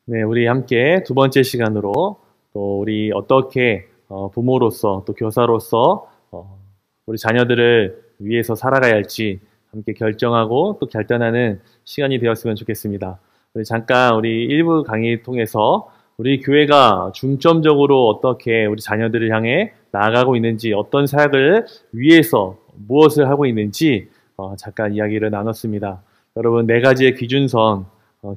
네, 우리 함께 두 번째 시간으로 또 우리 어떻게 부모로서 또 교사로서 우리 자녀들을 위해서 살아가야 할지 함께 결정하고 또 결단하는 시간이 되었으면 좋겠습니다. 우리 잠깐 우리 일부 강의 통해서 우리 교회가 중점적으로 어떻게 우리 자녀들을 향해 나아가고 있는지, 어떤 사역을 위해서 무엇을 하고 있는지 잠깐 이야기를 나눴습니다. 여러분, 네 가지의 기준선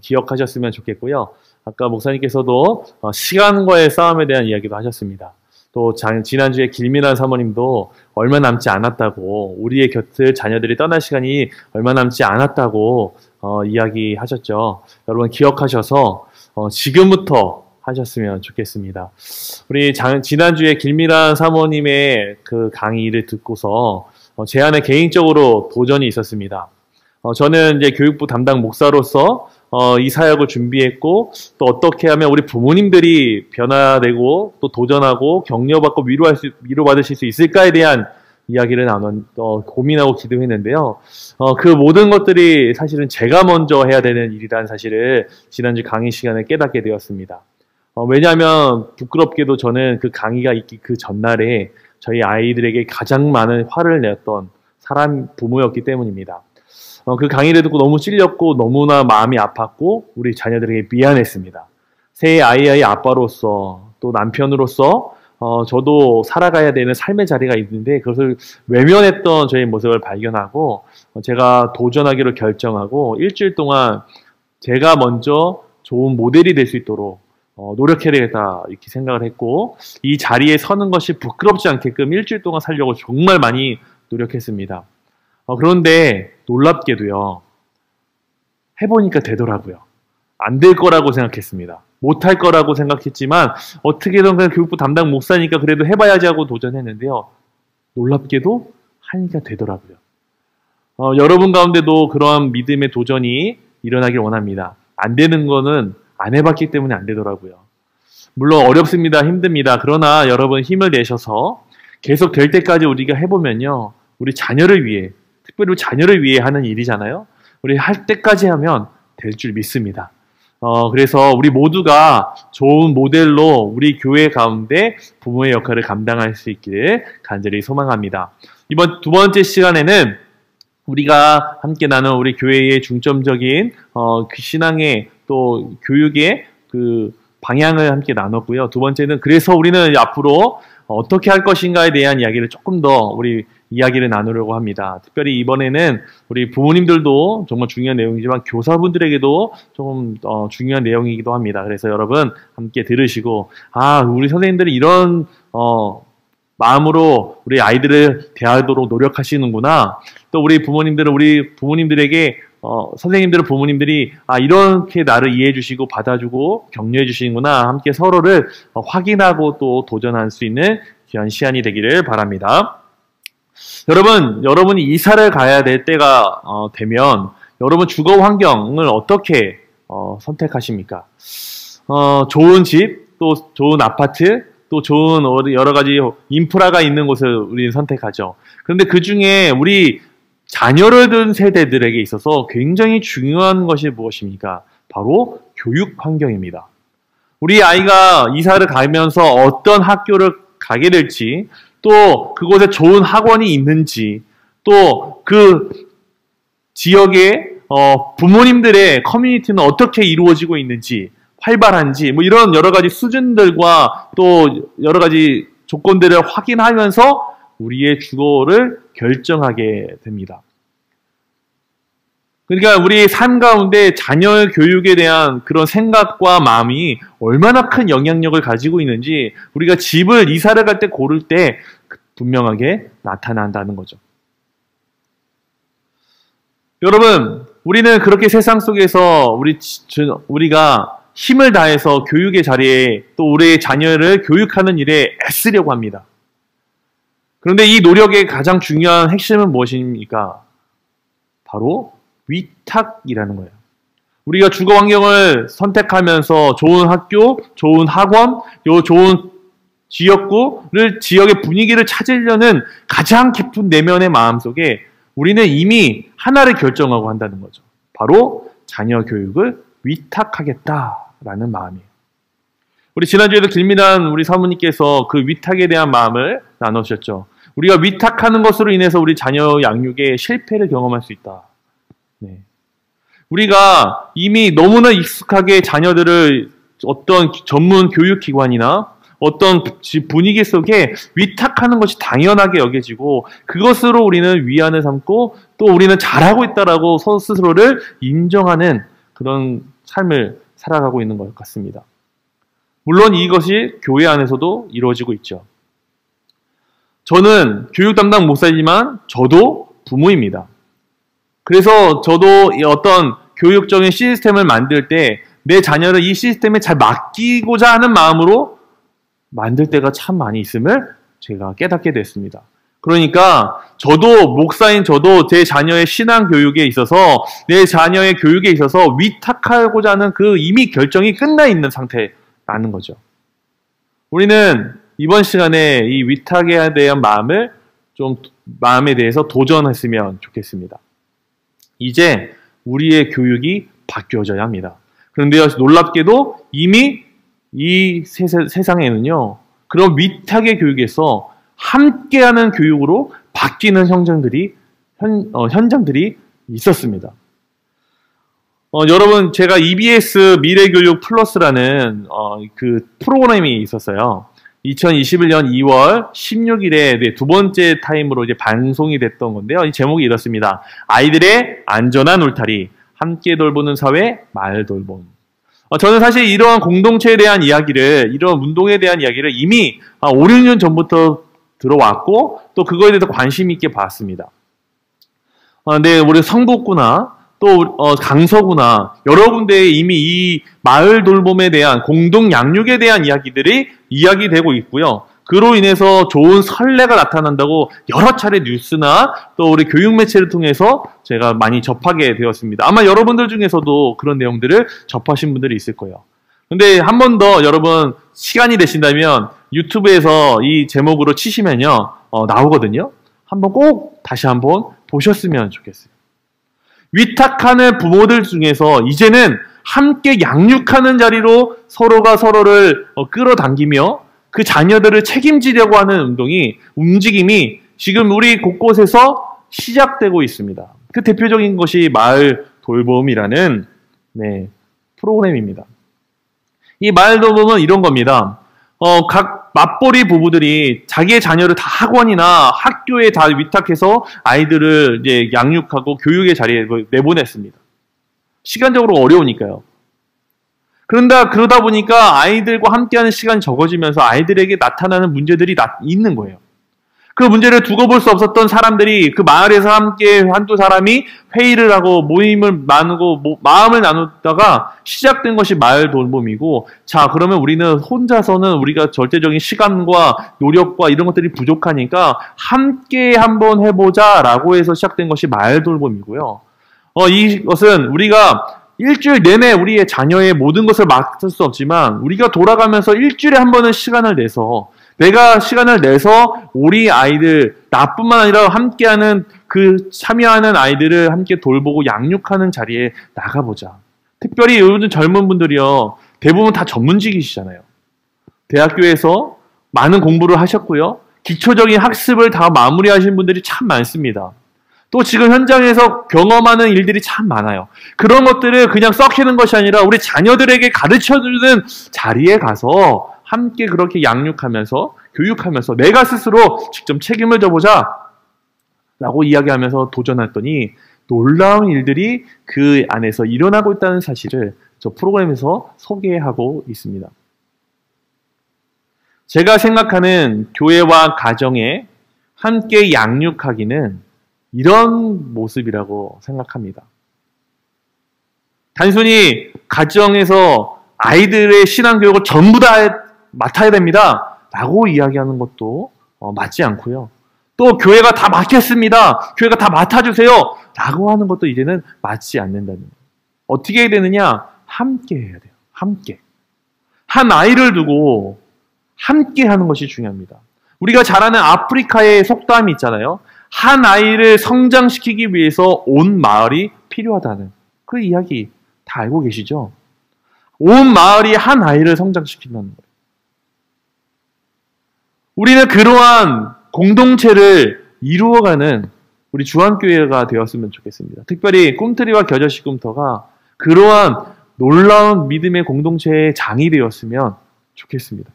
기억하셨으면 좋겠고요. 아까 목사님께서도 시간과의 싸움에 대한 이야기도 하셨습니다. 또 지난주에 길미란 사모님도 얼마 남지 않았다고, 우리의 곁을 자녀들이 떠날 시간이 얼마 남지 않았다고 이야기하셨죠. 여러분 기억하셔서 지금부터 하셨으면 좋겠습니다. 우리 지난주에 길미란 사모님의 그 강의를 듣고서 제 안에 개인적으로 도전이 있었습니다. 저는 이제 교육부 담당 목사로서 이 사역을 준비했고, 또 어떻게 하면 우리 부모님들이 변화되고 또 도전하고 격려받고 위로받으실 수 있을까에 대한 이야기를 고민하고 기도했는데요. 그 모든 것들이 사실은 제가 먼저 해야 되는 일이라는 사실을 지난주 강의 시간에 깨닫게 되었습니다. 왜냐하면 부끄럽게도 저는 그 강의가 있기 그 전날에 저희 아이들에게 가장 많은 화를 냈던 부모였기 때문입니다. 그 강의를 듣고 너무 찔렸고 너무나 마음이 아팠고 우리 자녀들에게 미안했습니다. 새 아이의 아빠로서 또 남편으로서 저도 살아가야 되는 삶의 자리가 있는데 그것을 외면했던 저의 모습을 발견하고 제가 도전하기로 결정하고 일주일 동안 제가 먼저 좋은 모델이 될 수 있도록 노력해야 되겠다 이렇게 생각을 했고, 이 자리에 서는 것이 부끄럽지 않게끔 일주일 동안 살려고 정말 많이 노력했습니다. 그런데 놀랍게도요, 해보니까 되더라고요. 안 될 거라고 생각했습니다. 못할 거라고 생각했지만 어떻게든 그냥 교육부 담당 목사니까 그래도 해봐야지 하고 도전했는데요, 놀랍게도 하니까 되더라고요. 여러분 가운데도 그러한 믿음의 도전이 일어나길 원합니다. 안 되는 거는 안 해봤기 때문에 안 되더라고요. 물론 어렵습니다. 힘듭니다. 그러나 여러분 힘을 내셔서 계속 될 때까지 우리가 해보면요, 우리 자녀를 위해, 특별히 우리 자녀를 위해 하는 일이잖아요. 우리 할 때까지 하면 될 줄 믿습니다. 그래서 우리 모두가 좋은 모델로 우리 교회 가운데 부모의 역할을 감당할 수 있기를 간절히 소망합니다. 이번 두 번째 시간에는 우리가 함께 나눈 우리 교회의 중점적인 그 신앙의 또 교육의 그 방향을 함께 나눴고요. 두 번째는 그래서 우리는 앞으로 어떻게 할 것인가에 대한 이야기를 조금 더 우리 이야기를 나누려고 합니다. 특별히 이번에는 우리 부모님들도 정말 중요한 내용이지만 교사분들에게도 조금 중요한 내용이기도 합니다. 그래서 여러분 함께 들으시고, 우리 선생님들이 이런 마음으로 우리 아이들을 대하도록 노력하시는구나. 또 우리 부모님들에게 선생님들은 부모님들이 이렇게 나를 이해해 주시고 받아주고 격려해 주시는구나. 함께 서로를 확인하고 또 도전할 수 있는 귀한 시간이 되기를 바랍니다. 여러분이 이사를 가야 될 때가 되면 여러분 주거 환경을 어떻게 선택하십니까? 좋은 집, 또 좋은 아파트, 또 좋은 여러 가지 인프라가 있는 곳을 우리는 선택하죠. 그런데 그 중에 우리 자녀를 둔 세대들에게 있어서 굉장히 중요한 것이 무엇입니까? 바로 교육 환경입니다. 우리 아이가 이사를 가면서 어떤 학교를 가게 될지, 또 그곳에 좋은 학원이 있는지, 또 그 지역의 부모님들의 커뮤니티는 어떻게 이루어지고 있는지, 활발한지, 이런 여러 가지 수준들과 또 여러 가지 조건들을 확인하면서 우리의 주거를 결정하게 됩니다. 그러니까 우리 삶 가운데 자녀의 교육에 대한 그런 생각과 마음이 얼마나 큰 영향력을 가지고 있는지 우리가 집을 이사를 갈 때 고를 때 분명하게 나타난다는 거죠. 여러분, 우리는 그렇게 세상 속에서 우리가 힘을 다해서 교육의 자리에 또 우리의 자녀를 교육하는 일에 애쓰려고 합니다. 그런데 이 노력의 가장 중요한 핵심은 무엇입니까? 바로 위탁이라는 거예요. 우리가 주거 환경을 선택하면서 좋은 학교, 좋은 학원, 좋은 지역의 분위기를 찾으려는 가장 깊은 내면의 마음속에 우리는 이미 하나를 결정하고 한다는 거죠. 바로 자녀 교육을 위탁하겠다. 위탁하라는 마음이에요. 우리 지난주에도 길미란 우리 사모님께서 그 위탁에 대한 마음을 나누셨죠. 우리가 위탁하는 것으로 인해서 우리 자녀 양육에 실패를 경험할 수 있다. 네. 우리가 이미 너무나 익숙하게 자녀들을 어떤 전문 교육기관이나 어떤 분위기 속에 위탁하는 것이 당연하게 여겨지고 그것으로 우리는 위안을 삼고 또 우리는 잘하고 있다라고 스스로를 인정하는 그런 삶을 살아가고 있는 것 같습니다. 물론 이것이 교회 안에서도 이루어지고 있죠. 저는 교육 담당 목사이지만 저도 부모입니다. 그래서 저도 어떤 교육적인 시스템을 만들 때 내 자녀를 이 시스템에 잘 맡기고자 하는 마음으로 만들 때가 참 많이 있음을 제가 깨닫게 됐습니다. 그러니까 저도 목사인 저도 제 자녀의 신앙 교육에 있어서 내 자녀의 교육에 있어서 위탁하고자 하는 그 이미 결정이 끝나 있는 상태라는 거죠. 우리는 이번 시간에 이 위탁에 대한 마음에 대해서 도전했으면 좋겠습니다. 이제 우리의 교육이 바뀌어져야 합니다. 그런데 놀랍게도 이미 이 세상에는요, 그런 위탁의 교육에서 함께하는 교육으로 바뀌는 현장들이 있었습니다. 여러분, 제가 EBS 미래교육 플러스라는 그 프로그램이 있었어요. 2021년 2월 16일에 두 번째 타임으로 이제 방송이 됐던 건데요. 이 제목이 이렇습니다. 아이들의 안전한 울타리, 함께 돌보는 사회, 마을 돌봄. 저는 사실 이러한 공동체에 대한 이야기를, 이러한 운동에 대한 이야기를 이미 5, 6년 전부터 들어왔고 또 그거에 대해서 관심 있게 봤습니다. 근데 우리 성북구나 또 강서구나 여러 군데에 이미 이 마을 돌봄에 대한 공동 양육에 대한 이야기들이 이야기되고 있고요. 그로 인해서 좋은 선례가 나타난다고 여러 차례 뉴스나 또 우리 교육 매체를 통해서 제가 많이 접하게 되었습니다. 아마 여러분들 중에서도 그런 내용들을 접하신 분들이 있을 거예요. 근데 한 번 더 여러분 시간이 되신다면 유튜브에서 이 제목으로 치시면요. 나오거든요. 한번 꼭 다시 한번 보셨으면 좋겠어요. 위탁하는 부모들 중에서 이제는 함께 양육하는 자리로 서로가 서로를 끌어당기며 그 자녀들을 책임지려고 하는 움직임이 지금 우리 곳곳에서 시작되고 있습니다. 그 대표적인 것이 마을 돌봄이라는 프로그램입니다. 이 마을 돌봄은 이런 겁니다. 각 맞벌이 부부들이 자기의 자녀를 다 학원이나 학교에 다 위탁해서 아이들을 이제 양육하고 교육의 자리에 내보냈습니다. 시간적으로 어려우니까요. 그러다 보니까 아이들과 함께하는 시간이 적어지면서 아이들에게 나타나는 문제들이 있는 거예요. 그 문제를 두고 볼 수 없었던 사람들이 그 마을에서 함께 한두 사람이 회의를 하고 모임을 나누고 마음을 나누다가 시작된 것이 마을 돌봄이고, 자, 그러면 우리는 혼자서는 우리가 절대적인 시간과 노력과 이런 것들이 부족하니까 함께 한번 해보자라고 해서 시작된 것이 마을 돌봄이고요. 이것은 우리가 일주일 내내 우리의 자녀의 모든 것을 맡을 수 없지만 우리가 돌아가면서 일주일에 한 번은 시간을 내서 내가 시간을 내서 우리 아이들, 나뿐만 아니라 함께하는 참여하는 아이들을 함께 돌보고 양육하는 자리에 나가보자. 특별히 요즘 젊은 분들이요, 대부분 다 전문직이시잖아요. 대학교에서 많은 공부를 하셨고요. 기초적인 학습을 다 마무리하신 분들이 참 많습니다. 또 지금 현장에서 경험하는 일들이 참 많아요. 그런 것들을 그냥 썩히는 것이 아니라 우리 자녀들에게 가르쳐주는 자리에 가서 함께 그렇게 양육하면서 교육하면서 내가 스스로 직접 책임을 져보자 라고 이야기하면서 도전했더니 놀라운 일들이 그 안에서 일어나고 있다는 사실을 저 프로그램에서 소개하고 있습니다. 제가 생각하는 교회와 가정에 함께 양육하기는 이런 모습이라고 생각합니다. 단순히 가정에서 아이들의 신앙교육을 전부 다 맡아야 됩니다 라고 이야기하는 것도 맞지 않고요. 또 교회가 다 맡겠습니다, 교회가 다 맡아주세요 라고 하는 것도 이제는 맞지 않는다는 거예요. 어떻게 해야 되느냐? 함께 해야 돼요. 함께. 한 아이를 두고 함께 하는 것이 중요합니다. 우리가 잘 아는 아프리카의 속담이 있잖아요. 한 아이를 성장시키기 위해서 온 마을이 필요하다는 그 이야기 다 알고 계시죠? 온 마을이 한 아이를 성장시킨다는 거예요. 우리는 그러한 공동체를 이루어가는 우리 주안교회가 되었으면 좋겠습니다. 특별히 꿈트리와 겨자씨 꿈터가 그러한 놀라운 믿음의 공동체의 장이 되었으면 좋겠습니다.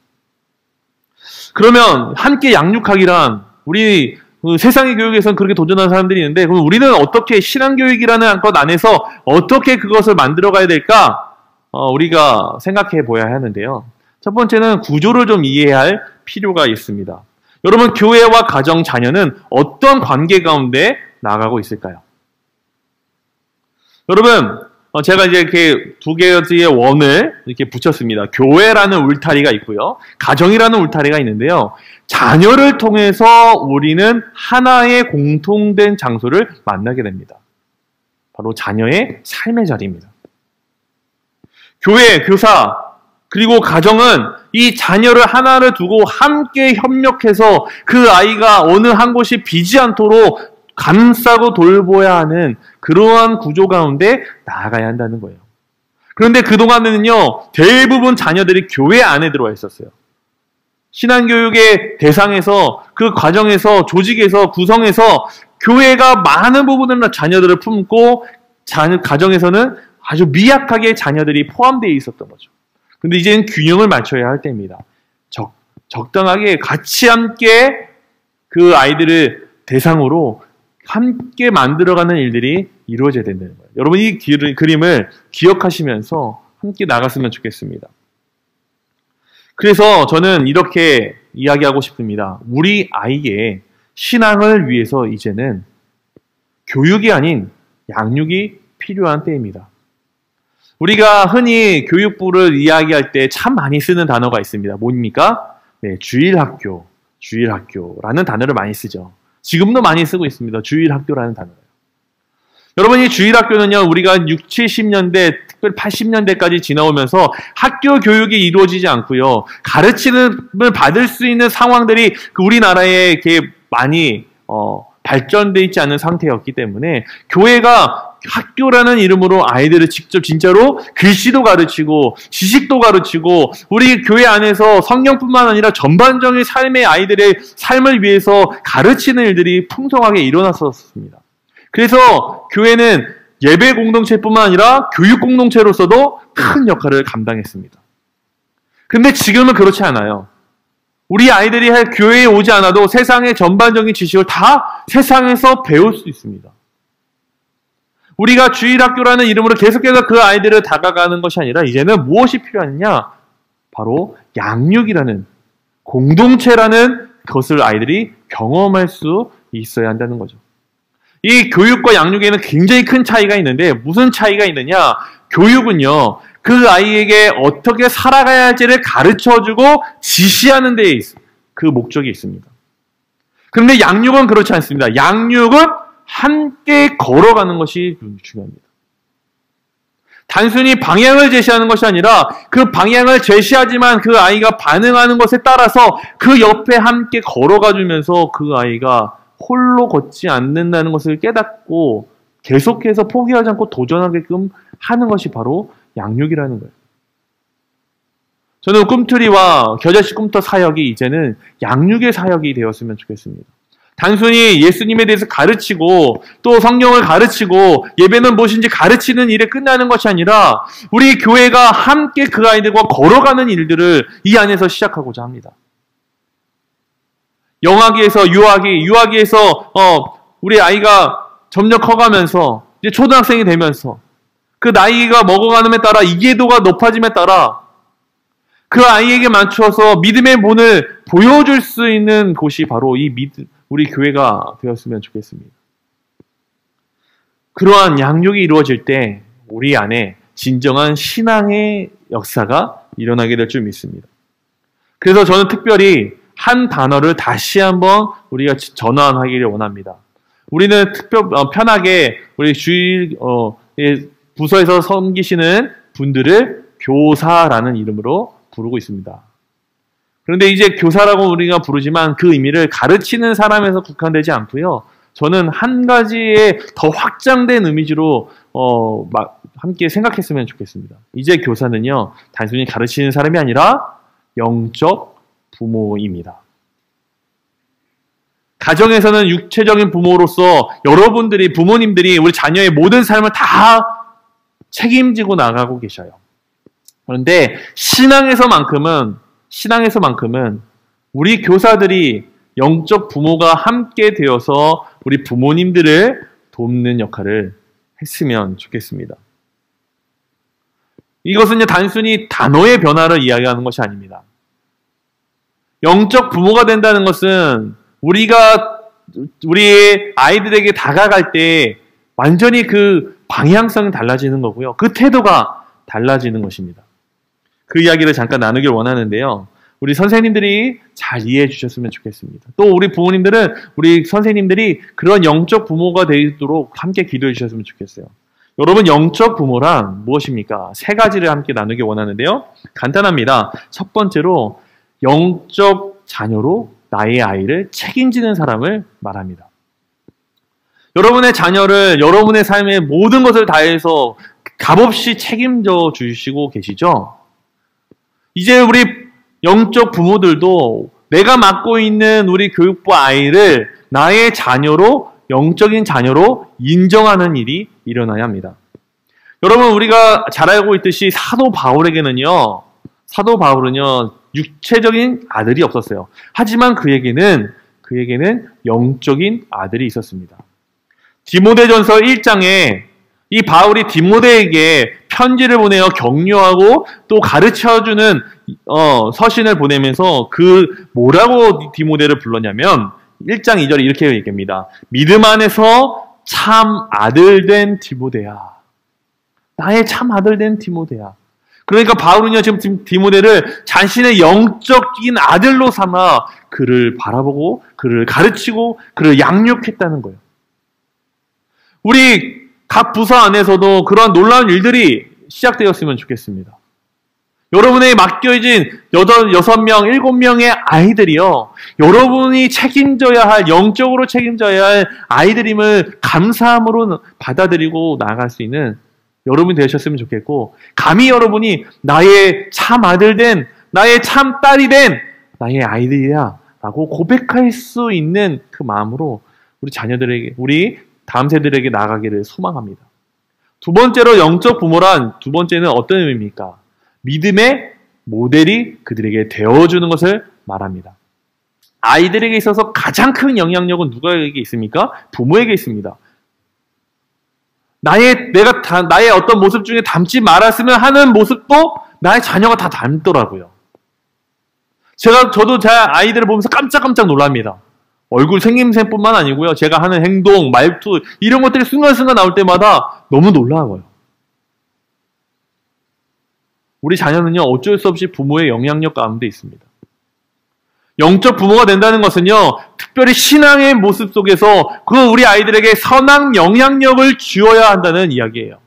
그러면 함께 양육하기란 우리 세상의 교육에서는 그렇게 도전하는 사람들이 있는데, 그럼 우리는 어떻게 신앙교육이라는 것 안에서 어떻게 그것을 만들어가야 될까? 우리가 생각해 보아야 하는데요. 첫 번째는 구조를 좀 이해할 필요가 있습니다. 여러분, 교회와 가정, 자녀는 어떤 관계 가운데 나아가고 있을까요? 여러분, 제가 이제 이렇게 두 개의 원을 이렇게 붙였습니다. 교회라는 울타리가 있고요. 가정이라는 울타리가 있는데요. 자녀를 통해서 우리는 하나의 공통된 장소를 만나게 됩니다. 바로 자녀의 삶의 자리입니다. 교회, 교사, 그리고 가정은 이 자녀를 하나를 두고 함께 협력해서 그 아이가 어느 한 곳이 비지 않도록 감싸고 돌보아야 하는 그러한 구조 가운데 나아가야 한다는 거예요. 그런데 그동안에는요, 대부분 자녀들이 교회 안에 들어와 있었어요. 신앙교육의 대상에서, 그 과정에서, 조직에서, 구성에서 교회가 많은 부분으로 자녀들을 품고, 가정에서는 아주 미약하게 자녀들이 포함되어 있었던 거죠. 근데 이제는 균형을 맞춰야 할 때입니다. 적당하게 같이 함께 그 아이들을 대상으로 함께 만들어가는 일들이 이루어져야 된다는 거예요. 여러분, 이 그림을 기억하시면서 함께 나갔으면 좋겠습니다. 그래서 저는 이렇게 이야기하고 싶습니다. 우리 아이의 신앙을 위해서 이제는 교육이 아닌 양육이 필요한 때입니다. 우리가 흔히 교육부를 이야기할 때 참 많이 쓰는 단어가 있습니다. 뭡니까? 네, 주일학교, 주일학교라는 단어를 많이 쓰죠. 지금도 많이 쓰고 있습니다. 주일학교라는 단어예요. 여러분, 이 주일학교는요, 우리가 60, 70년대, 특별히 80년대까지 지나오면서 학교 교육이 이루어지지 않고요, 가르침을 받을 수 있는 상황들이 우리나라에 이렇게 많이 발전되어 있지 않은 상태였기 때문에 교회가 학교라는 이름으로 아이들을 직접 진짜로 글씨도 가르치고 지식도 가르치고 우리 교회 안에서 성경뿐만 아니라 전반적인 삶의 아이들의 삶을 위해서 가르치는 일들이 풍성하게 일어났었습니다. 그래서 교회는 예배 공동체뿐만 아니라 교육 공동체로서도 큰 역할을 감당했습니다. 근데 지금은 그렇지 않아요. 우리 아이들이 교회에 오지 않아도 세상의 전반적인 지식을 다 세상에서 배울 수 있습니다. 우리가 주일학교라는 이름으로 계속해서 그 아이들을 다가가는 것이 아니라 이제는 무엇이 필요하느냐? 바로 양육이라는 공동체라는 것을 아이들이 경험할 수 있어야 한다는 거죠. 이 교육과 양육에는 굉장히 큰 차이가 있는데 무슨 차이가 있느냐? 교육은요, 그 아이에게 어떻게 살아가야 할지를 가르쳐주고 지시하는 데 그 목적이 있습니다. 그런데 양육은 그렇지 않습니다. 양육은 함께 걸어가는 것이 중요합니다. 단순히 방향을 제시하는 것이 아니라 그 방향을 제시하지만 그 아이가 반응하는 것에 따라서 그 옆에 함께 걸어가 주면서 그 아이가 홀로 걷지 않는다는 것을 깨닫고 계속해서 포기하지 않고 도전하게끔 하는 것이 바로 양육이라는 거예요. 저는 꿈트리와 겨자씨 꿈터 사역이 이제는 양육의 사역이 되었으면 좋겠습니다. 단순히 예수님에 대해서 가르치고 또 성경을 가르치고 예배는 무엇인지 가르치는 일에 끝나는 것이 아니라 우리 교회가 함께 그 아이들과 걸어가는 일들을 이 안에서 시작하고자 합니다. 영아기에서 유아기에서 우리 아이가 점점 커가면서 이제 초등학생이 되면서 그 나이가 먹어가는 데 따라 이해도가 높아짐에 따라 그 아이에게 맞춰서 믿음의 본을 보여줄 수 있는 곳이 바로 우리 교회가 되었으면 좋겠습니다. 그러한 양육이 이루어질 때 우리 안에 진정한 신앙의 역사가 일어나게 될 줄 믿습니다. 그래서 저는 특별히 한 단어를 다시 한번 우리가 전환하기를 원합니다. 우리는 편하게 우리 주일 부서에서 섬기시는 분들을 교사라는 이름으로 부르고 있습니다. 그런데 이제 교사라고 우리가 부르지만 그 의미를 가르치는 사람에서 국한되지 않고요. 저는 한 가지의 더 확장된 이미지로 함께 생각했으면 좋겠습니다. 이제 교사는요, 단순히 가르치는 사람이 아니라 영적 부모입니다. 가정에서는 육체적인 부모로서 여러분들이, 부모님들이 우리 자녀의 모든 삶을 다 책임지고 나가고 계셔요. 그런데 신앙에서만큼은 우리 교사들이 영적 부모가 함께 되어서 우리 부모님들을 돕는 역할을 했으면 좋겠습니다. 이것은 단순히 단어의 변화를 이야기하는 것이 아닙니다. 영적 부모가 된다는 것은 우리가 우리 아이들에게 다가갈 때 완전히 그 방향성이 달라지는 거고요. 그 태도가 달라지는 것입니다. 그 이야기를 잠깐 나누길 원하는데요. 우리 선생님들이 잘 이해해 주셨으면 좋겠습니다. 또 우리 부모님들은 우리 선생님들이 그런 영적 부모가 되도록 함께 기도해 주셨으면 좋겠어요. 여러분, 영적 부모란 무엇입니까? 세 가지를 함께 나누기 원하는데요. 간단합니다. 첫 번째로 영적 자녀로 나의 아이를 책임지는 사람을 말합니다. 여러분의 자녀를 여러분의 삶의 모든 것을 다해서 값없이 책임져 주시고 계시죠? 이제 우리 영적 부모들도 내가 맡고 있는 우리 교육부 아이를 나의 자녀로, 영적인 자녀로 인정하는 일이 일어나야 합니다. 여러분, 우리가 잘 알고 있듯이 사도 바울은요, 육체적인 아들이 없었어요. 하지만 그에게는 영적인 아들이 있었습니다. 디모데전서 1장에 이 바울이 디모데에게 편지를 보내어 격려하고 또 가르쳐주는 서신을 보내면서 뭐라고 디모데를 불렀냐면 1장 2절에 이렇게 얘기합니다. 믿음 안에서 참 아들 된 디모데야. 나의 참 아들 된 디모데야. 그러니까 바울은요, 지금 디모데를 자신의 영적인 아들로 삼아 그를 바라보고 그를 가르치고 그를 양육했다는 거예요. 우리 각 부서 안에서도 그런 놀라운 일들이 시작되었으면 좋겠습니다. 여러분에게 맡겨진 6명, 7명의 아이들이요, 여러분이 영적으로 책임져야 할 아이들임을 감사함으로 받아들이고 나아갈 수 있는 여러분이 되셨으면 좋겠고, 감히 여러분이 나의 참 아들 된, 나의 참 딸이 된 나의 아이들이야 라고 고백할 수 있는 그 마음으로 우리 자녀들에게, 우리 다음 세대들에게 나아가기를 소망합니다. 두 번째로 영적 부모란, 두 번째는 어떤 의미입니까? 믿음의 모델이 그들에게 되어주는 것을 말합니다. 아이들에게 있어서 가장 큰 영향력은 누구에게 있습니까? 부모에게 있습니다. 나의 어떤 모습 중에 닮지 말았으면 하는 모습도 나의 자녀가 다 닮더라고요. 저도 제 아이들을 보면서 깜짝깜짝 놀랍니다. 얼굴 생김새뿐만 아니고요, 제가 하는 행동, 말투, 이런 것들이 순간순간 나올 때마다 너무 놀라워요. 우리 자녀는요, 어쩔 수 없이 부모의 영향력 가운데 있습니다. 영적 부모가 된다는 것은요, 특별히 신앙의 모습 속에서 우리 아이들에게 선한 영향력을 주어야 한다는 이야기예요.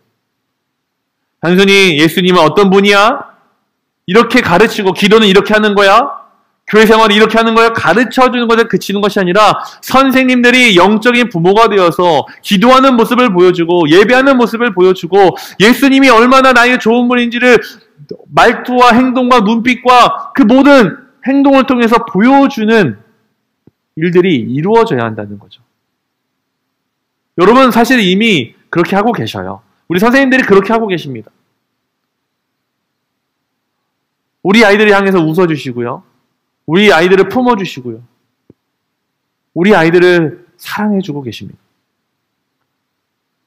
단순히 예수님은 어떤 분이야? 이렇게 가르치고 기도는 이렇게 하는 거야? 교회 생활을 이렇게 하는 거야? 가르쳐주는 것에 그치는 것이 아니라 선생님들이 영적인 부모가 되어서 기도하는 모습을 보여주고 예배하는 모습을 보여주고 예수님이 얼마나 나에게 좋은 분인지를 말투와 행동과 눈빛과 그 모든 행동을 통해서 보여주는 일들이 이루어져야 한다는 거죠. 여러분, 사실 이미 그렇게 하고 계셔요. 우리 선생님들이 그렇게 하고 계십니다. 우리 아이들을 향해서 웃어주시고요. 우리 아이들을 품어주시고요. 우리 아이들을 사랑해주고 계십니다.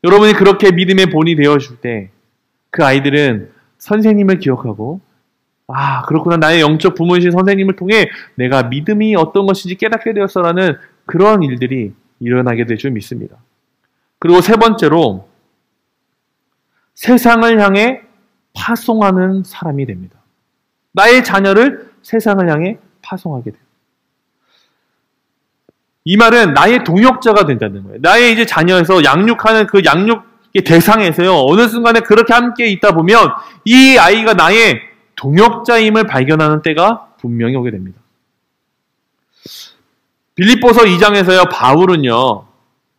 여러분이 그렇게 믿음의 본이 되어줄 때 그 아이들은 선생님을 기억하고, 아, 그렇구나, 나의 영적 부모이신 선생님을 통해 내가 믿음이 어떤 것인지 깨닫게 되었어라는 그런 일들이 일어나게 될 줄 믿습니다. 그리고 세 번째로 세상을 향해 파송하는 사람이 됩니다. 나의 자녀를 세상을 향해 파송하게 돼요. 이 말은 나의 동역자가 된다는 거예요. 나의 이제 자녀에서 양육하는 그 양육의 대상에서요, 어느 순간에 그렇게 함께 있다 보면 이 아이가 나의 동역자임을 발견하는 때가 분명히 오게 됩니다. 빌립보서 2장에서요, 바울은요,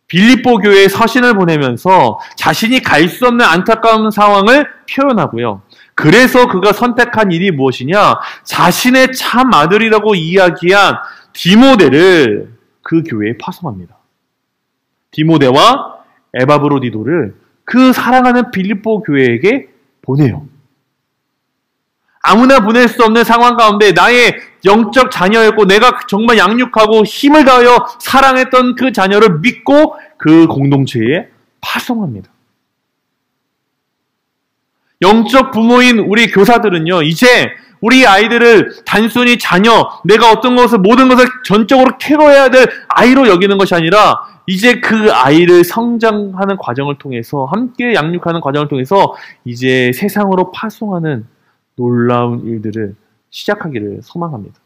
빌립보 교회에 서신을 보내면서 자신이 갈 수 없는 안타까운 상황을 표현하고요. 그래서 그가 선택한 일이 무엇이냐? 자신의 참 아들이라고 이야기한 디모데를 그 교회에 파송합니다. 디모데와 에바브로디도를 그 사랑하는 빌립보 교회에게 보내요. 아무나 보낼 수 없는 상황 가운데 나의 영적 자녀였고 내가 정말 양육하고 힘을 다하여 사랑했던 그 자녀를 믿고 그 공동체에 파송합니다. 영적 부모인 우리 교사들은요, 이제 우리 아이들을 단순히 자녀, 내가 어떤 것을, 모든 것을 전적으로 케어해야 될 아이로 여기는 것이 아니라 이제 그 아이를 성장하는 과정을 통해서, 함께 양육하는 과정을 통해서 이제 세상으로 파송하는 놀라운 일들을 시작하기를 소망합니다.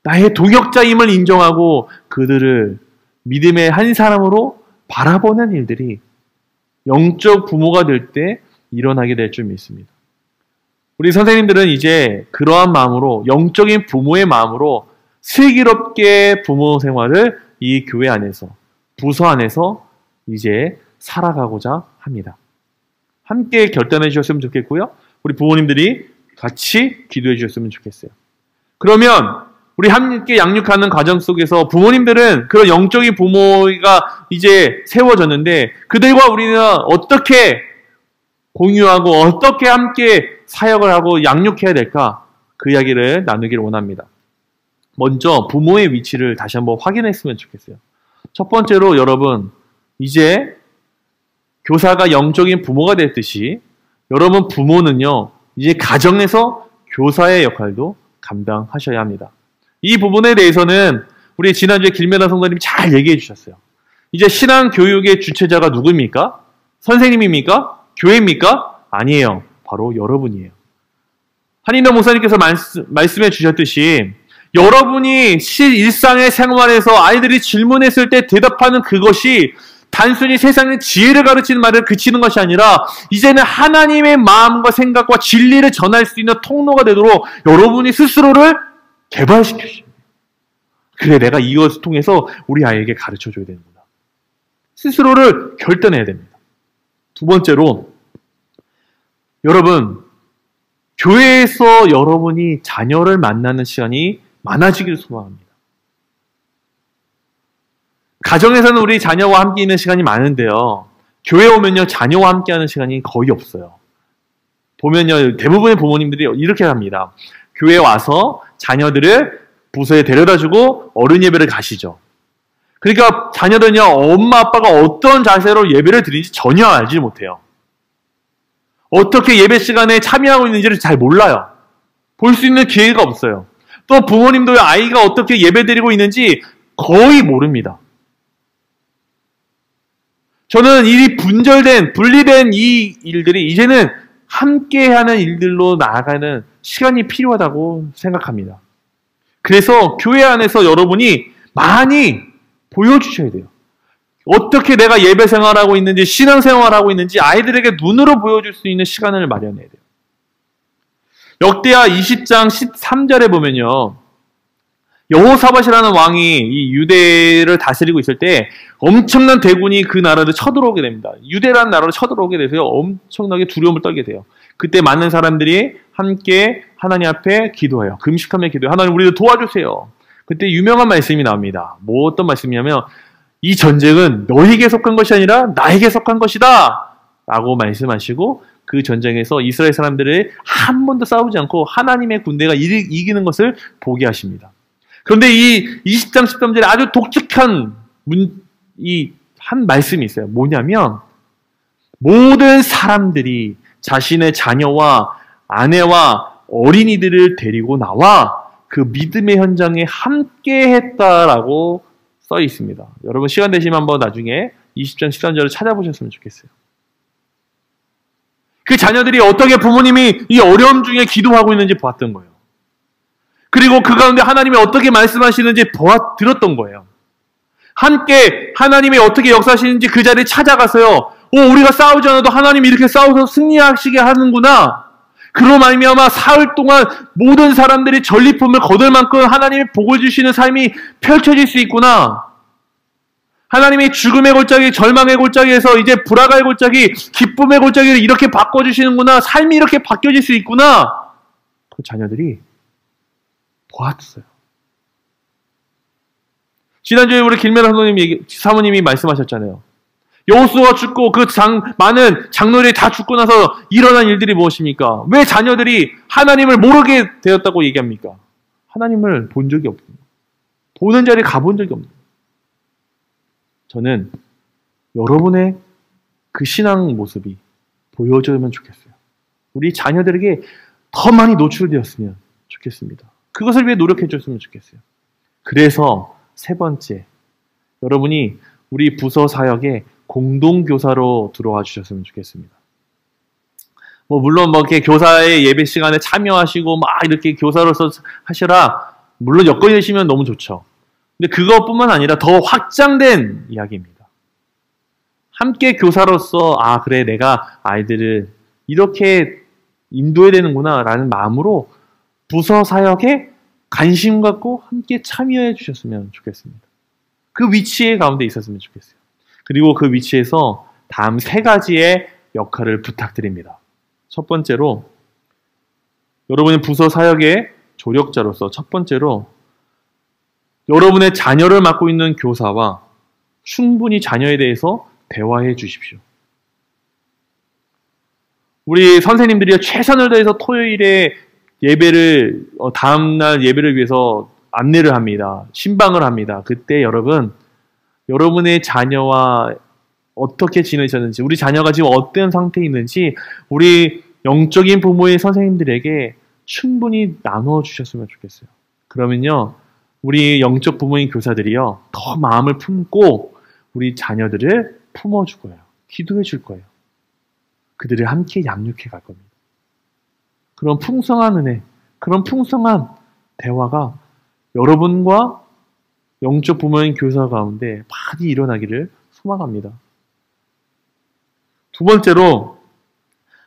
나의 동역자임을 인정하고 그들을 믿음의 한 사람으로 바라보는 일들이 영적 부모가 될 때 일어나게 될 줄 믿습니다. 우리 선생님들은 이제 그러한 마음으로, 영적인 부모의 마음으로 슬기롭게 부모 생활을 이 교회 안에서, 부서 안에서 이제 살아가고자 합니다. 함께 결단해 주셨으면 좋겠고요. 우리 부모님들이 같이 기도해 주셨으면 좋겠어요. 그러면 우리 함께 양육하는 과정 속에서 부모님들은 그런 영적인 부모가 이제 세워졌는데 그들과 우리는 어떻게 공유하고 어떻게 함께 사역을 하고 양육해야 될까? 그 이야기를 나누기를 원합니다. 먼저 부모의 위치를 다시 한번 확인했으면 좋겠어요. 첫 번째로 여러분, 이제 교사가 영적인 부모가 됐듯이 여러분 부모는요, 이제 가정에서 교사의 역할도 감당하셔야 합니다. 이 부분에 대해서는 우리 지난주에 김면아 성도님이 잘 얘기해 주셨어요. 이제 신앙 교육의 주체자가 누구입니까? 선생님입니까? 교회입니까? 아니에요. 바로 여러분이에요. 한인도 목사님께서 말씀해 주셨듯이 여러분이 일상의 생활에서 아이들이 질문했을 때 대답하는 그것이 단순히 세상의 지혜를 가르치는 말을 그치는 것이 아니라 이제는 하나님의 마음과 생각과 진리를 전할 수 있는 통로가 되도록 여러분이 스스로를 개발시키십니다. 그래, 내가 이것을 통해서 우리 아이에게 가르쳐줘야 되는구나. 스스로를 결단해야 됩니다. 두 번째로, 여러분, 교회에서 여러분이 자녀를 만나는 시간이 많아지기를 소망합니다. 가정에서는 우리 자녀와 함께 있는 시간이 많은데요. 교회 오면요, 자녀와 함께 하는 시간이 거의 없어요. 보면요, 대부분의 부모님들이 이렇게 합니다. 교회에 와서 자녀들을 부서에 데려다주고 어른 예배를 가시죠. 그러니까 자녀들은요, 엄마 아빠가 어떤 자세로 예배를 드리는지 전혀 알지 못해요. 어떻게 예배 시간에 참여하고 있는지를 잘 몰라요. 볼 수 있는 기회가 없어요. 또 부모님도 아이가 어떻게 예배 드리고 있는지 거의 모릅니다. 저는 이 분리된 이 일들이 이제는 함께하는 일들로 나아가는 시간이 필요하다고 생각합니다. 그래서 교회 안에서 여러분이 많이 보여주셔야 돼요. 어떻게 내가 예배 생활하고 있는지, 신앙 생활하고 있는지 아이들에게 눈으로 보여줄 수 있는 시간을 마련해야 돼요. 역대하 20장 13절에 보면요, 여호사밧이라는 왕이 이 유대를 다스리고 있을 때 엄청난 대군이 그 나라를 쳐들어오게 됩니다. 유대라는 나라를 쳐들어오게 돼서 엄청나게 두려움을 떨게 돼요. 그때 많은 사람들이 함께 하나님 앞에 기도해요. 금식하며 기도해요. 하나님, 우리를 도와주세요. 그때 유명한 말씀이 나옵니다. 뭐 어떤 말씀이냐면, 이 전쟁은 너에게 속한 것이 아니라 나에게 속한 것이다 라고 말씀하시고, 그 전쟁에서 이스라엘 사람들을 한 번도 싸우지 않고 하나님의 군대가 이기는 것을 보게 하십니다. 그런데 이 20장 13절에 아주 독특한 한 말씀이 있어요. 뭐냐면, 모든 사람들이 자신의 자녀와 아내와 어린이들을 데리고 나와 그 믿음의 현장에 함께 했다라고 써 있습니다. 여러분 시간 되시면 한번 나중에 20장 13절을 찾아보셨으면 좋겠어요. 그 자녀들이 어떻게 부모님이 이 어려움 중에 기도하고 있는지 보았던 거예요. 그리고 그 가운데 하나님이 어떻게 말씀하시는지 들었던 거예요. 함께 하나님이 어떻게 역사하시는지 그 자리에 찾아가서요. 우리가 싸우지 않아도 하나님이 이렇게 싸워서 승리하시게 하는구나. 그로 말미암아 사흘 동안 모든 사람들이 전리품을 거둘 만큼 하나님이 복을 주시는 삶이 펼쳐질 수 있구나. 하나님이 죽음의 골짜기, 절망의 골짜기에서 이제 불화가의 골짜기, 기쁨의 골짜기를 이렇게 바꿔주시는구나. 삶이 이렇게 바뀌어질 수 있구나. 그 자녀들이 보았어요. 지난주에 우리 길메라 사모님이 말씀하셨잖아요. 여호수아가 죽고 그 많은 장로들이 다 죽고 나서 일어난 일들이 무엇입니까? 왜 자녀들이 하나님을 모르게 되었다고 얘기합니까? 하나님을 본 적이 없습니다. 보는 자리에 가본 적이 없는 거예요. 저는 여러분의 그 신앙 모습이 보여주면 좋겠어요. 우리 자녀들에게 더 많이 노출되었으면 좋겠습니다. 그것을 위해 노력해 줬으면 좋겠어요. 그래서 세 번째, 여러분이 우리 부서 사역에 공동교사로 들어와 주셨으면 좋겠습니다. 물론 이렇게 교사의 예배 시간에 참여하시고 막 이렇게 교사로서 하시라, 물론 여건이 되시면 너무 좋죠. 근데 그것뿐만 아니라 더 확장된 이야기입니다. 함께 교사로서 그래 내가 아이들을 이렇게 인도해야 되는구나 라는 마음으로 부서 사역에 관심 갖고 함께 참여해 주셨으면 좋겠습니다. 그 위치에 가운데 있었으면 좋겠어요. 그리고 그 위치에서 다음 세 가지의 역할을 부탁드립니다. 첫 번째로, 여러분의 부서 사역의 조력자로서 첫 번째로 여러분의 자녀를 맡고 있는 교사와 충분히 자녀에 대해서 대화해 주십시오. 우리 선생님들이 최선을 다해서 토요일에 예배를, 다음날 예배를 위해서 안내를 합니다. 신방을 합니다. 그때 여러분의 자녀와 어떻게 지내셨는지, 우리 자녀가 지금 어떤 상태에 있는지 우리 영적인 부모의 선생님들에게 충분히 나누어 주셨으면 좋겠어요. 그러면요, 우리 영적 부모인 교사들이요, 더 마음을 품고 우리 자녀들을 품어줄 거예요. 기도해 줄 거예요. 그들을 함께 양육해 갈 겁니다. 그런 풍성한 은혜, 그런 풍성한 대화가 여러분과 영적 부모인 교사 가운데 많이 일어나기를 소망합니다. 두 번째로,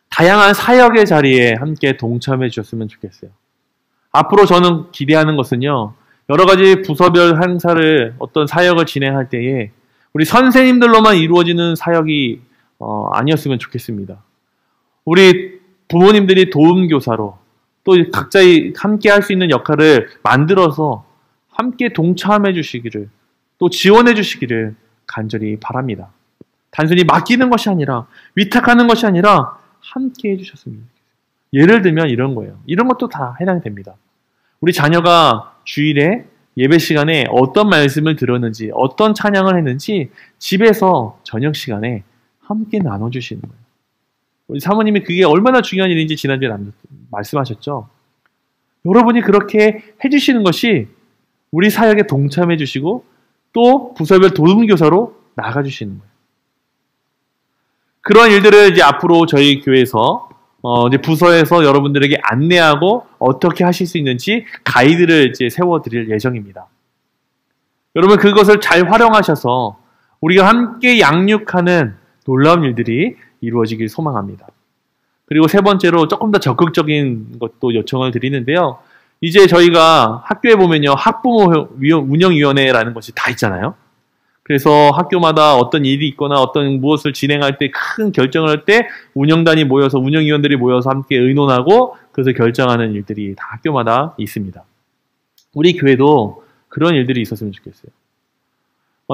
다양한 사역의 자리에 함께 동참해 주셨으면 좋겠어요. 앞으로 저는 기대하는 것은요, 여러 가지 부서별 행사를, 어떤 사역을 진행할 때에 우리 선생님들로만 이루어지는 사역이 아니었으면 좋겠습니다. 우리 부모님들이 도움교사로 또 각자 함께 할 수 있는 역할을 만들어서 함께 동참해 주시기를, 또 지원해 주시기를 간절히 바랍니다. 단순히 맡기는 것이 아니라, 위탁하는 것이 아니라 함께 해주셨습니다. 예를 들면 이런 거예요. 이런 것도 다 해당이 됩니다. 우리 자녀가 주일에 예배 시간에 어떤 말씀을 들었는지, 어떤 찬양을 했는지 집에서 저녁 시간에 함께 나눠주시는 거예요. 우리 사모님이 그게 얼마나 중요한 일인지 지난주에 말씀하셨죠. 여러분이 그렇게 해주시는 것이 우리 사역에 동참해 주시고 또 부서별 도움교사로 나가주시는 거예요. 그런 일들을 이제 앞으로 저희 교회에서 이제 부서에서 여러분들에게 안내하고 어떻게 하실 수 있는지 가이드를 이제 세워드릴 예정입니다. 여러분 그것을 잘 활용하셔서 우리가 함께 양육하는 놀라운 일들이 이루어지길 소망합니다. 그리고 세 번째로 조금 더 적극적인 것도 요청을 드리는데요. 이제 저희가 학교에 보면요, 학부모 운영위원회라는 것이 다 있잖아요. 그래서 학교마다 어떤 일이 있거나 어떤 무엇을 진행할 때, 큰 결정을 할 때 운영단이 모여서, 운영위원들이 모여서 함께 의논하고 그것을 결정하는 일들이 다 학교마다 있습니다. 우리 교회도 그런 일들이 있었으면 좋겠어요.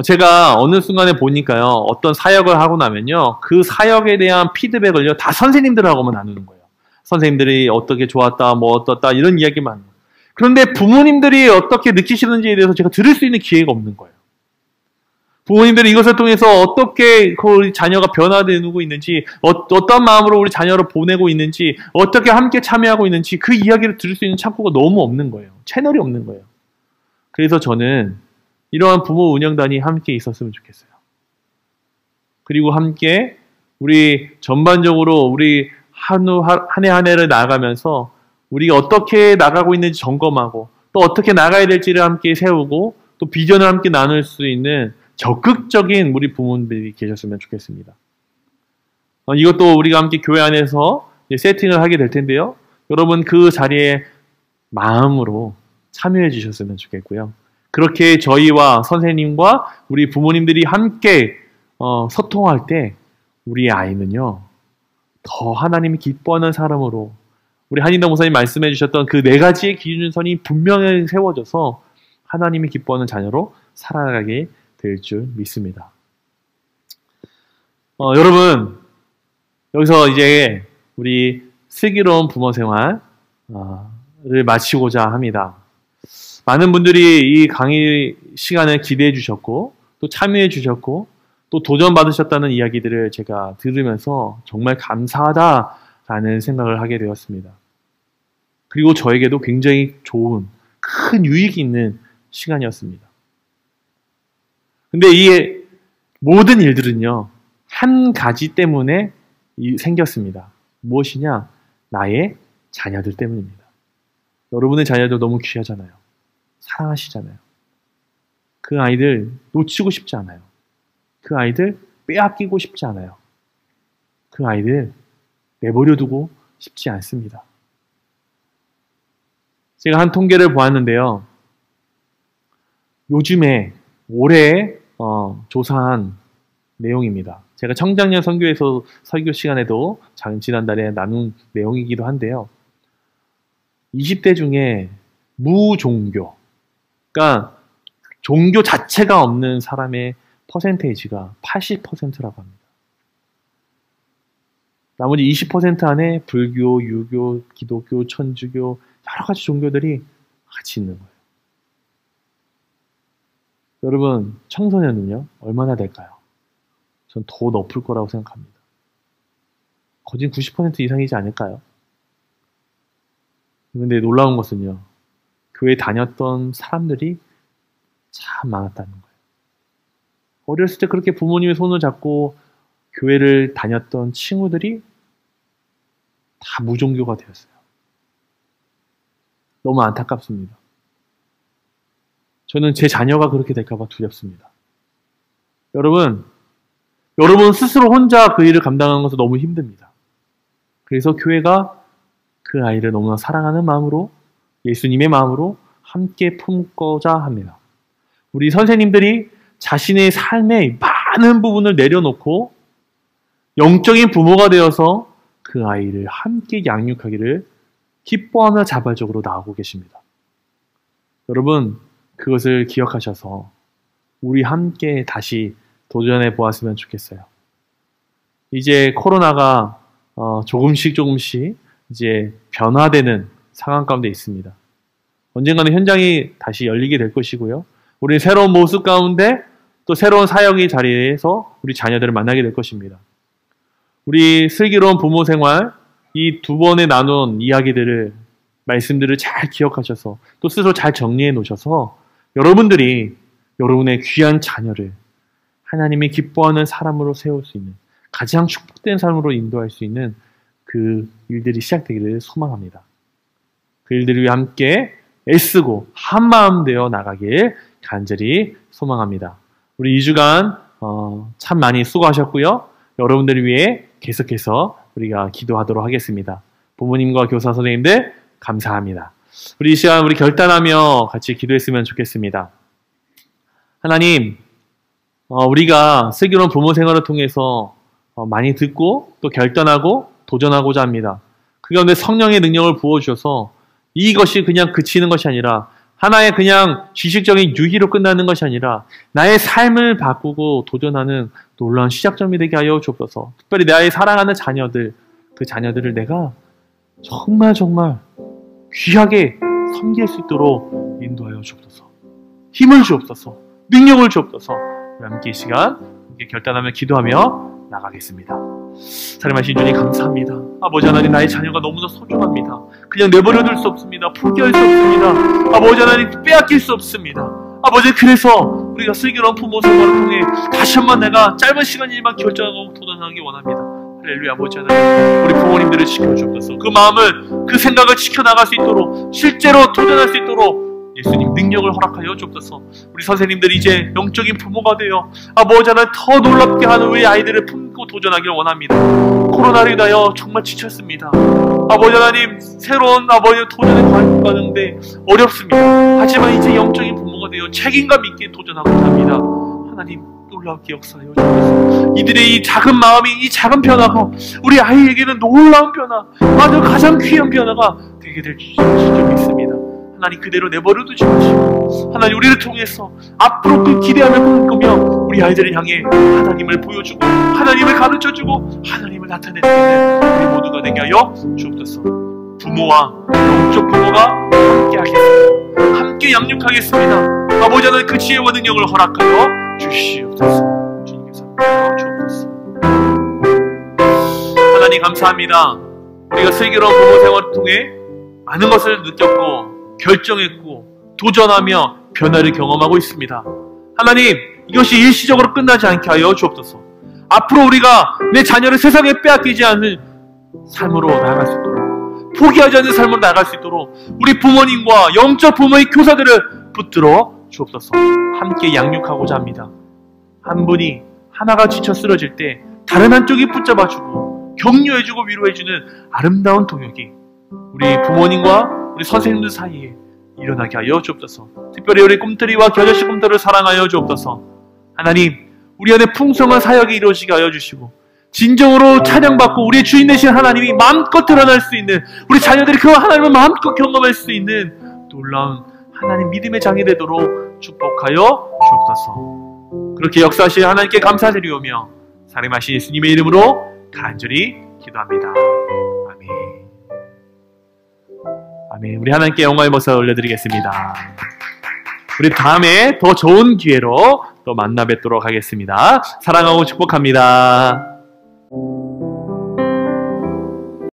제가 어느 순간에 보니까요, 어떤 사역을 하고 나면요, 그 사역에 대한 피드백을요, 다 선생님들하고만 나누는 거예요. 선생님들이 어떻게 좋았다, 뭐 어떻다, 이런 이야기만. 그런데 부모님들이 어떻게 느끼시는지에 대해서 제가 들을 수 있는 기회가 없는 거예요. 부모님들이 이것을 통해서 어떻게 우리 자녀가 변화되고 있는지, 어떤 마음으로 우리 자녀를 보내고 있는지, 어떻게 함께 참여하고 있는지 그 이야기를 들을 수 있는 창구가 너무 없는 거예요. 채널이 없는 거예요. 그래서 저는 이러한 부모 운영단이 함께 있었으면 좋겠어요. 그리고 함께 우리 전반적으로 우리 한 해 한 해를 나아가면서 우리가 어떻게 나가고 있는지 점검하고 또 어떻게 나가야 될지를 함께 세우고 또 비전을 함께 나눌 수 있는 적극적인 우리 부모님들이 계셨으면 좋겠습니다. 이것도 우리가 함께 교회 안에서 세팅을 하게 될 텐데요. 여러분 그 자리에 마음으로 참여해 주셨으면 좋겠고요. 그렇게 저희와 선생님과 우리 부모님들이 함께 소통할 때 우리의 아이는요, 더 하나님이 기뻐하는 사람으로 우리 한인당 목사님 말씀해 주셨던 그 4가지의 기준선이 분명히 세워져서 하나님이 기뻐하는 자녀로 살아가게 될 줄 믿습니다. 여러분, 여기서 이제 우리 슬기로운 부모 생활을 마치고자 합니다. 많은 분들이 이 강의 시간을 기대해 주셨고 또 참여해 주셨고 또 도전받으셨다는 이야기들을 제가 들으면서 정말 감사하다라는 생각을 하게 되었습니다. 그리고 저에게도 굉장히 좋은 큰 유익이 있는 시간이었습니다. 근데 이 모든 일들은요, 한 가지 때문에 생겼습니다. 무엇이냐? 나의 자녀들 때문입니다. 여러분의 자녀들 너무 귀하잖아요. 사랑하시잖아요. 그 아이들 놓치고 싶지 않아요. 그 아이들 빼앗기고 싶지 않아요. 그 아이들 내버려두고 싶지 않습니다. 제가 한 통계를 보았는데요. 요즘에 올해 조사한 내용입니다. 제가 청장년 선교에서 설교 시간에도 지난달에 나눈 내용이기도 한데요. 20대 중에 무종교, 그러니까 종교 자체가 없는 사람의 퍼센테이지가 80%라고 합니다. 나머지 20% 안에 불교, 유교, 기독교, 천주교 여러 가지 종교들이 같이 있는 거예요. 여러분, 청소년은요, 얼마나 될까요? 전 더 높을 거라고 생각합니다. 거진 90% 이상이지 않을까요? 그런데 놀라운 것은요, 교회 다녔던 사람들이 참 많았다는 거예요. 어렸을 때 그렇게 부모님의 손을 잡고 교회를 다녔던 친구들이 다 무종교가 되었어요. 너무 안타깝습니다. 저는 제 자녀가 그렇게 될까봐 두렵습니다. 여러분 스스로 혼자 그 일을 감당하는 것은 너무 힘듭니다. 그래서 교회가 그 아이를 너무나 사랑하는 마음으로, 예수님의 마음으로 함께 품고자 합니다. 우리 선생님들이 자신의 삶의 많은 부분을 내려놓고 영적인 부모가 되어서 그 아이를 함께 양육하기를 기뻐하며 자발적으로 나오고 계십니다. 여러분, 그것을 기억하셔서 우리 함께 다시 도전해 보았으면 좋겠어요. 이제 코로나가 조금씩 이제 변화되는 상황 가운데 있습니다. 언젠가는 현장이 다시 열리게 될 것이고요. 우리 새로운 모습 가운데 또 새로운 사역의 자리에서 우리 자녀들을 만나게 될 것입니다. 우리 슬기로운 부모 생활, 이 2번에 나눈 이야기들을, 말씀들을 잘 기억하셔서 또 스스로 잘 정리해 놓으셔서 여러분들이 여러분의 귀한 자녀를 하나님이 기뻐하는 사람으로 세울 수 있는, 가장 축복된 삶으로 인도할 수 있는 그 일들이 시작되기를 소망합니다. 그 일들을 위해 함께 애쓰고 한마음 되어 나가길 간절히 소망합니다. 우리 2주간 참 많이 수고하셨고요. 여러분들을 위해 계속해서 우리가 기도하도록 하겠습니다. 부모님과 교사 선생님들 감사합니다. 우리 이 시간 우리 결단하며 같이 기도했으면 좋겠습니다. 하나님, 우리가 슬기로운 부모 생활을 통해서 많이 듣고 또 결단하고 도전하고자 합니다. 그 가운데 성령의 능력을 부어주셔서 이것이 그냥 그치는 것이 아니라 하나의 그냥 지식적인 유희로 끝나는 것이 아니라 나의 삶을 바꾸고 도전하는 놀라운 시작점이 되게 하여 주옵소서. 특별히 나의 사랑하는 자녀들, 그 자녀들을 내가 정말 귀하게 섬길 수 있도록 인도하여 주옵소서. 힘을 주옵소서. 능력을 주옵소서. 우리 함께 이 시간 함께 결단하며 기도하며 나가겠습니다. 사랑하신 주님 감사합니다. 아버지 하나님, 나의 자녀가 너무나 소중합니다. 그냥 내버려둘 수 없습니다. 포기할 수 없습니다. 아버지 하나님, 빼앗길 수 없습니다. 아버지, 그래서 우리가 슬기로운 부모 생활을 통해 다시 한번 내가 짧은 시간이지만 결정하고 도전하기 원합니다. 할렐루야. 아버지 하나님, 우리 부모님들을 지켜주옵소서. 그 마음을, 그 생각을 지켜나갈 수 있도록, 실제로 도전할 수 있도록 예수님 능력을 허락하여 주옵소서. 우리 선생님들이 이제 영적인 부모가 되어 아버지 하나님 더 놀랍게 하는 우리 아이들을 품고 도전하길 원합니다. 코로나로 인하여 정말 지쳤습니다. 아버지 하나님, 새로운 아버지 도전에 가는데 어렵습니다. 하지만 이제 영적인 부모가 부모가 되어 책임감 있게 도전하고자 합니다. 하나님 놀랍게 역사하여 주옵소서. 이들의 이 작은 마음이, 이 작은 변화가 우리 아이에게는 놀라운 변화, 아주 가장 귀한 변화가 되게 될 줄 믿습니다. 하나님 그대로 내버려 두지 마시고 하나님 우리를 통해서 앞으로 그 기대함을 꿈꾸며 우리 아이들을 향해 하나님을 보여주고 하나님을 가르쳐주고 하나님을 나타낼 수 있는 우리 모두가 되게 하여 주옵소서. 부모와 영적 부모가 함께 하겠습니다. 함께 양육하겠습니다. 아버지 하나님 그 지혜와 능력을 허락하여 주시옵소서. 주님께서 함께하여 주옵소서. 하나님 감사합니다. 우리가 슬기로운 부모 생활을 통해 많은 것을 느꼈고 결정했고 도전하며 변화를 경험하고 있습니다. 하나님 이것이 일시적으로 끝나지 않게 하여 주옵소서. 앞으로 우리가 내 자녀를 세상에 빼앗기지 않는 삶으로 나아갈 수 있도록, 포기하지 않는 삶으로 나아갈 수 있도록 우리 부모님과 영적 부모의 교사들을 붙들어 주옵소서. 함께 양육하고자 합니다. 한 분이 하나가 지쳐 쓰러질 때 다른 한쪽이 붙잡아주고 격려해주고 위로해주는 아름다운 동역이 우리 부모님과 우리 선생님들 사이에 일어나게 하여 주옵소서. 특별히 우리 꿈틀이와 겨자씨 꿈틀을 사랑하여 주옵소서. 하나님 우리 안에 풍성한 사역이 이루어지게 하여 주시고 진정으로 찬양받고 우리의 주인 되신 하나님이 마음껏 드러날 수 있는, 우리 자녀들이 그 하나님을 마음껏 경험할 수 있는 놀라운 하나님 믿음의 장이 되도록 축복하여 주옵소서. 그렇게 역사하신 하나님께 감사드리오며 살림하신 예수님의 이름으로 간절히 기도합니다. 아멘. 아멘. 우리 하나님께 영광의 모습을 올려드리겠습니다. 우리 다음에 더 좋은 기회로 또 만나 뵙도록 하겠습니다. 사랑하고 축복합니다.